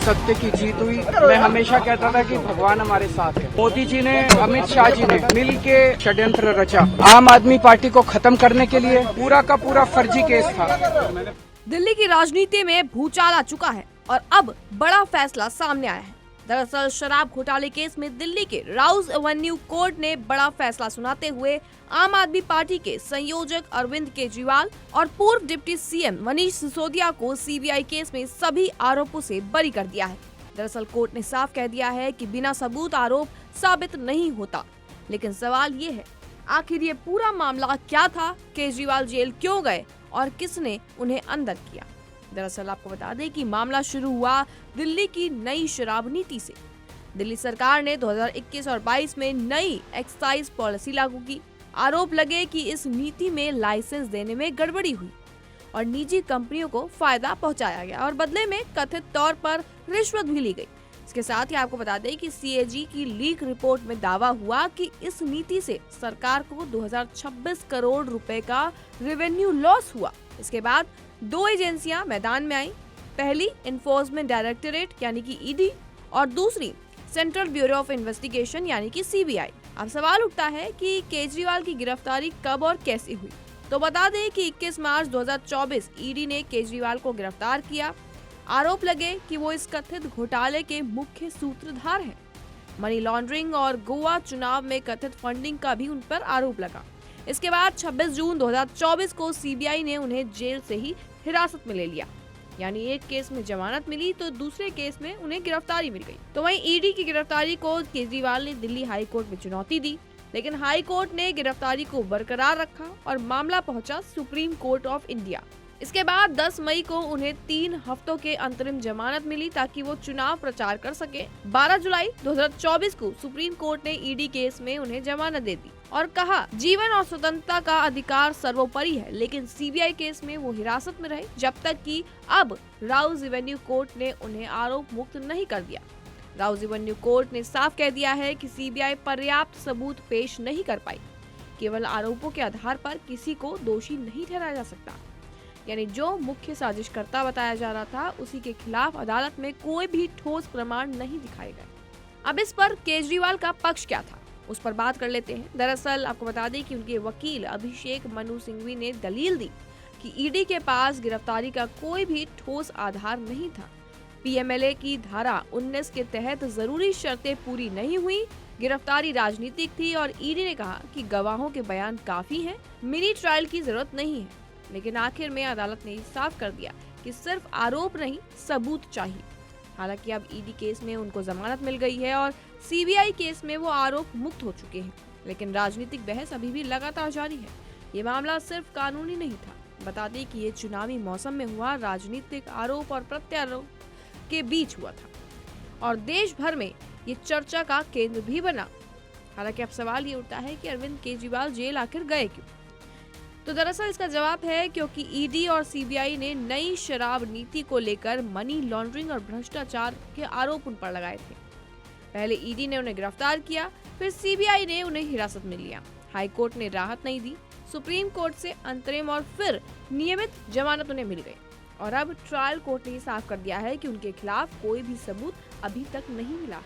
सत्य की जीत हुई। मैं हमेशा कहता था कि भगवान हमारे साथ है। मोदी जी ने, अमित शाह जी ने मिल के षड्यंत्र रचा। आम आदमी पार्टी को खत्म करने के लिए पूरा का पूरा फर्जी केस था। दिल्ली की राजनीति में भूचाल आ चुका है और अब बड़ा फैसला सामने आया है। दरअसल शराब घोटाले केस में दिल्ली के राउज एवेन्यू कोर्ट ने बड़ा फैसला सुनाते हुए आम आदमी पार्टी के संयोजक अरविंद केजरीवाल और पूर्व डिप्टी सीएम मनीष सिसोदिया को सीबीआई केस में सभी आरोपों से बरी कर दिया है। दरअसल कोर्ट ने साफ कह दिया है कि बिना सबूत आरोप साबित नहीं होता। लेकिन सवाल ये है, आखिर ये पूरा मामला क्या था? केजरीवाल जेल क्यों गए और किसने उन्हें अंदर किया? दरअसल आपको बता दें कि मामला शुरू हुआ दिल्ली की नई शराब नीति से। दिल्ली सरकार ने 2021 और 22 में नई एक्साइज पॉलिसी लागू की। आरोप लगे कि इस नीति में लाइसेंस देने में गड़बड़ी हुई और निजी कंपनियों को फायदा पहुंचाया गया और बदले में कथित तौर पर रिश्वत भी ली गई। इसके साथ ही आपको बता दें कि सीएजी की लीक रिपोर्ट में दावा हुआ कि इस नीति से सरकार को 2026 करोड़ रुपए का रेवेन्यू लॉस हुआ। इसके बाद दो एजेंसियां मैदान में आई, पहली एनफोर्समेंट डायरेक्टरेट यानी कि ईडी और दूसरी सेंट्रल ब्यूरो ऑफ इन्वेस्टिगेशन यानी कि सीबीआई। अब सवाल उठता है कि केजरीवाल की गिरफ्तारी कब और कैसे हुई। तो बता दें कि 21 मार्च 2024 ईडी ने केजरीवाल को गिरफ्तार किया। आरोप लगे कि वो इस कथित घोटाले के मुख्य सूत्रधार हैं। मनी लॉन्ड्रिंग और गोवा चुनाव में कथित फंडिंग का भी उन पर आरोप लगा। इसके बाद 26 जून 2024 को सीबीआई ने उन्हें जेल से ही हिरासत में ले लिया। यानी एक केस में जमानत मिली तो दूसरे केस में उन्हें गिरफ्तारी मिल गई। तो वहीं ईडी की गिरफ्तारी को केजरीवाल ने दिल्ली हाई कोर्ट में चुनौती दी, लेकिन हाई कोर्ट ने गिरफ्तारी को बरकरार रखा और मामला पहुंचा सुप्रीम कोर्ट ऑफ इंडिया। इसके बाद 10 मई को उन्हें 3 हफ्तों के अंतरिम जमानत मिली ताकि वो चुनाव प्रचार कर सके। 12 जुलाई 2024 को सुप्रीम कोर्ट ने ईडी केस में उन्हें जमानत दे दी और कहा जीवन और स्वतंत्रता का अधिकार सर्वोपरि है, लेकिन सीबीआई केस में वो हिरासत में रहे जब तक कि अब राउज एवेन्यू कोर्ट ने उन्हें आरोप मुक्त नहीं कर दिया। राउज एवेन्यू कोर्ट ने साफ कह दिया है कि सीबीआई पर्याप्त सबूत पेश नहीं कर पाई। केवल आरोपों के आधार पर किसी को दोषी नहीं ठहराया जा सकता। यानी जो मुख्य साजिशकर्ता बताया जा रहा था उसी के खिलाफ अदालत में कोई भी ठोस प्रमाण नहीं दिखाए गए। अब इस पर केजरीवाल का पक्ष क्या था, उस पर बात कर लेते हैं। दरअसल आपको बता दें कि उनके वकील अभिषेक मनु सिंघवी ने दलील दी कि ईडी के पास गिरफ्तारी का कोई भी ठोस आधार नहीं था। पीएमएलए की धारा 19 के तहत जरूरी शर्तें पूरी नहीं हुई, गिरफ्तारी राजनीतिक थी और ईडी ने कहा कि गवाहों के बयान काफी हैं, मिनी ट्रायल की जरूरत नहीं है। लेकिन आखिर में अदालत ने साफ कर दिया कि सिर्फ आरोप नहीं, सबूत चाहिए। हालांकि अब ईडी केस में उनको जमानत मिल गई है और सीबीआई केस में वो आरोप मुक्त हो चुके हैं, लेकिन राजनीतिक बहस अभी भी लगातार जारी है। ये मामला सिर्फ कानूनी नहीं था। बता दें कि ये चुनावी मौसम में हुआ राजनीतिक आरोप और प्रत्यारोप के बीच हुआ था और देश भर में ये चर्चा का केंद्र भी बना। हालांकि अब सवाल ये उठता है कि अरविंद केजरीवाल जेल आखिर गए क्यों? तो दरअसल इसका जवाब है क्योंकि ईडी और सीबीआई ने नई शराब नीति को लेकर मनी लॉन्ड्रिंग और भ्रष्टाचार के आरोप उन पर लगाए थे। पहले ईडी ने उन्हें गिरफ्तार किया, फिर सीबीआई ने उन्हें हिरासत में लिया। हाई कोर्ट ने राहत नहीं दी, सुप्रीम कोर्ट से अंतरिम और फिर नियमित जमानत उन्हें मिल गई और अब ट्रायल कोर्ट ने साफ कर दिया है कि उनके खिलाफ कोई भी सबूत अभी तक नहीं मिला।